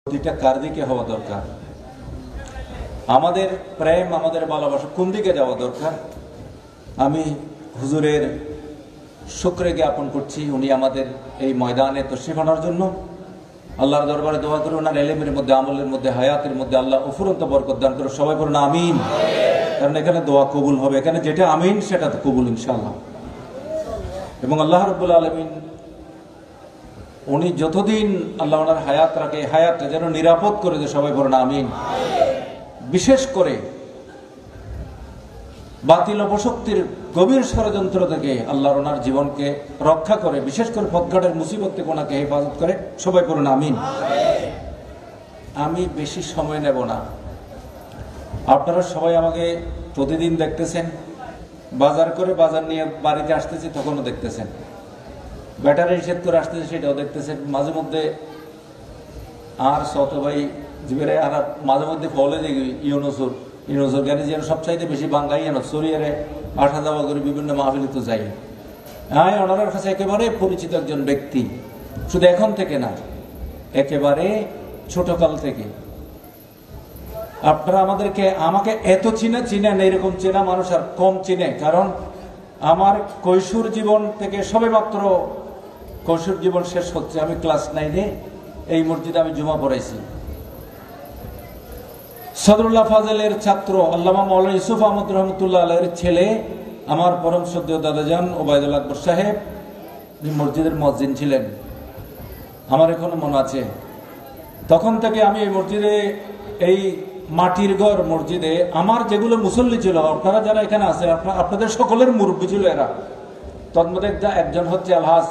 দুইটা কার দিকে হওয়া দরকার, আমাদের প্রেম আমাদের ভালোবাসা কোন দিকে যাওয়া দরকার। আমি হুজুরের শুকরে জ্ঞাপন করছি, উনি আমাদের এই ময়দানে তশরিফ আনার জন্য। আল্লাহর দরবারে দোয়া করে ওনার ইলমের মধ্যে, আমলের মধ্যে, হায়াতের মধ্যে আল্লাহ অফুরন্ত বরকত দান করে। সবাই বলুন আমিন। কারণ এখানে দোয়া কবুল হবে, এখানে যেটা আমিন সেটা তো কবুল ইনশাআল্লাহ। এবং আল্লাহ রাব্বুল আলামিন উনি যতদিন আল্লাহ ওনার হায়াত রাখে, হায়াতটা যেন নিরাপদ করে দেয়। সবাই বলুন আমিন। বিশেষ করে বাতিল অপশক্তির গভীর ষড়যন্ত্র থেকে আল্লাহ ওনার জীবনকে রক্ষা করে, বিশেষ করে পথঘাটের মুসিবত থেকে ওনাকে হেফাজত করে। সবাই বলুন আমিন। আমি বেশি সময় নেব না। আপনারা সবাই আমাকে প্রতিদিন দেখতেছেন, বাজার করে বাজার নিয়ে বাড়িতে আসতেছি তখনও দেখতেছেন, ব্যাটারি নিষেধ করে আসতেছে সেটাও দেখতেছেন। মাঝে মধ্যে আর সত ভাই জীবের আর মাঝে মধ্যে ফলে দেখি ইউনুসুর জ্ঞানী যেন সবচাইতে বেশি বাঙ্গাই এন সরিয়ারে আঠা দাওয়া করে বিভিন্ন মাহফিলে তো যাই। হ্যাঁ, ওনার কাছে একেবারে পরিচিত একজন ব্যক্তি, শুধু এখন থেকে না, একেবারে ছোটকাল থেকে। আপনারা আমাকে এত চিনেন, এরকম চেনা মানুষ আর কম চিনে। কারণ আমার কৈশোর জীবন থেকে সবে মাত্র কৈশোর জীবন শেষ হচ্ছে। আমি ক্লাস 9-এ এই মসজিদে আমি জুমা পড়াইছি। সদরুল্লাহ ফাজলের ছাত্র আল্লামা মাওলানা ইউসুফ আহমদ রহমতুল্লাহ আলাইহির ছেলে আমার পরম শ্রদ্ধেয় দাদাজান ওবায়দুল আকবর সাহেব মসজিদের মুয়াজ্জিন ছিলেন। আমার এখনো মনে আছে, তখন থেকে আমি এই মসজিদে, এই মাটির ঘর মসজিদে আমার যেগুলো মুসল্লি ছিল, আপনারা যারা এখানে আছেন আপনাদের সকলের মুরব্বী ছিল এরা। তন্মধ্যে একজন হচ্ছে আলহাজ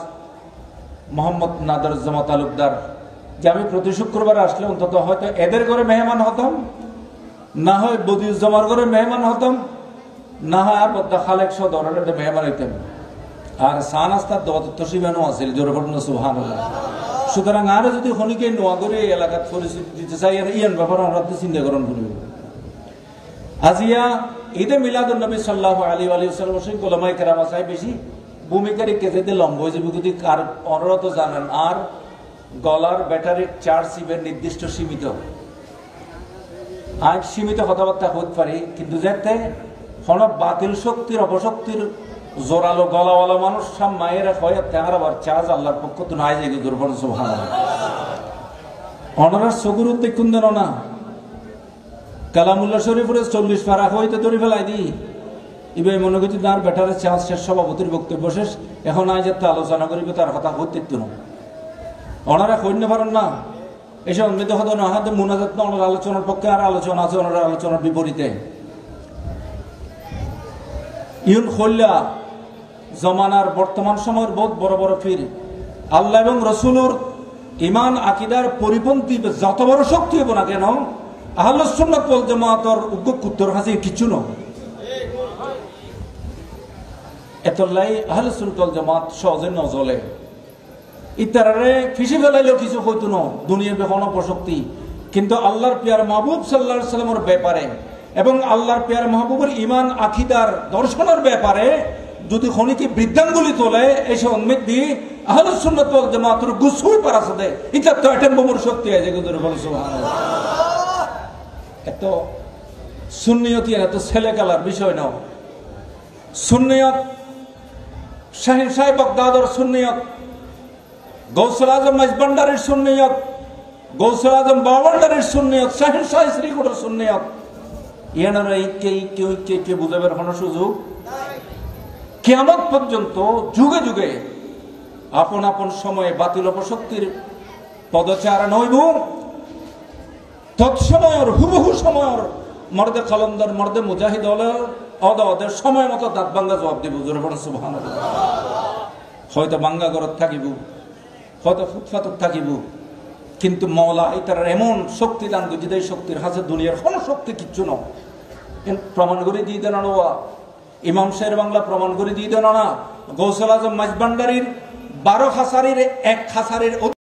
মোহাম্মদ নাদরুজ্জামান তালুকদার, যে আমি প্রতি শুক্রবার আসলে অন্তত হয়তো এদের ঘরে মেহমান হতাম, না হয় বদিউজ্জামার ঘরে মেহমান হতাম, না হয় আর বদ্দা খালেক সহ ধরনের মেহমান হইতাম। আর সানাস্তার তসিবানও আছে জোরে পড়ুন সুবহানাল্লাহ। সুতরাং আরো যদি খনিকে নোয়া করে এই এলাকার পরিস্থিতি দিতে চাই, আর ইয়ান ব্যাপার আমরা চিন্তা করণ করি। আজিয়া ঈদে মিলাদুন নবী সাল্লাল্লাহু আলাইহি ওয়াসাল্লাম গোলামায়ে কেরাম আছে বেশি ভূমিকার কেজেতে লম্ব হয়ে যাবে যদি কার অনুরোধ জানেন। আর গলার ব্যাটারির চার্জ সিবের নির্দিষ্ট সীমিত, আর সীমিত কথাবার্তা হতে পারি, কিন্তু যাতে কোনো বাতিল শক্তির অপশক্তির জোরালো গলাওয়ালা মানুষ সব মায়েরা হয় তাহার আবার চার্জ আল্লাহর পক্ষ তো নাই যায় দুর্বল সুবহানাল্লাহ। অনারার চকুর উদ্যোগ কোন দেন না কালামুল্লাহ শরীফের 40 পারা হইতে ধরে ফেলাই দি এবার মনে করছি তার ব্যাটারের চার্জ শেষ, সভাপতির বক্তব্য শেষ, এখন আজ যাতে আলোচনা করিবে তার কথা হতে না। ওনারা কইতে পারেন না এসব অন্বিত হতো না হাতে মুনাজাত না, ওনার আলোচনার পক্ষে আর আলোচনা আছে ওনার আলোচনার বিপরীতে। ইউন খোল্লা জমানার বর্তমান সময়ের বহুত বড় বড় ফির আল্লাহ এবং রসুলুর ইমান আকিদার পরিপন্থী যত বড় শক্তি হবো না কেন, আহলুস সুন্নাত ওয়াল জামাতের উত্তর হাসি কিছু নয়। এতলাই আহলুস সুন্নাত ওয়াল জামাত সহজে নজলে ইতারে ফিসি ফেলাইলেও কিছু হইতো না দুনিয়ার বেখন প্রশক্তি। কিন্তু আল্লাহর পিয়ার মাহবুব সাল্লাল্লাহু আলাইহি সাল্লামের ব্যাপারে এবং আল্লাহর পিয়ার মাহবুবের ইমান আকিদার দর্শনের ব্যাপারে যদি খনিকে বৃদ্ধাঙ্গুলি তোলে এসে উন্মেদ দিয়ে আহলুস সুন্নাত ওয়াল জামাতের গুছুই পারাছে দেয়, এটা তো একটা বড় শক্তি আছে গুজুর বল সুবহানাল্লাহ। এত সুন্নিয়তি এত ছেলে কালার বিষয় না। সুন্নিয়ত শাহিন সাহেব বাগদাদের সুন্নিয়ত, গৌসুল আজম মাইজবান্ডারের সুন্নিয়ত, গৌসুল আজম বাবান্ডারের সুন্নিয়ত, শাহিন শাহ শ্রীকুটের সুন্নিয়ত, ইয়ানারা কে বুঝাবার কোনো সুযোগ কিয়ামত পর্যন্ত যুগে যুগে আপন আপন সময়ে বাতিল অপশক্তির পদচারণ হইব। তৎসময়ের হুবহু সময়ের মর্দে কলন্দর মর্দে মুজাহিদ ওদের সময় মতো দাঁত ভাঙ্গা জবাব দিব জোরে বলেন সুবহানাল্লাহ। হয়তো ভাঙ্গা ঘরত থাকিব, হয়তো ফুটফাতত থাকিব, কিন্তু মওলা এটার এমন শক্তি দান করছে যে শক্তির হাতে দুনিয়ার কোনো শক্তি কিচ্ছু নয়। প্রমাণ করে দিয়ে দেন না, ইমাম শের বাংলা প্রমাণ করে দিয়ে দেন না, গৌসুল আজম মাইজবান্ডারির 12 খাসারির 1 খাসারির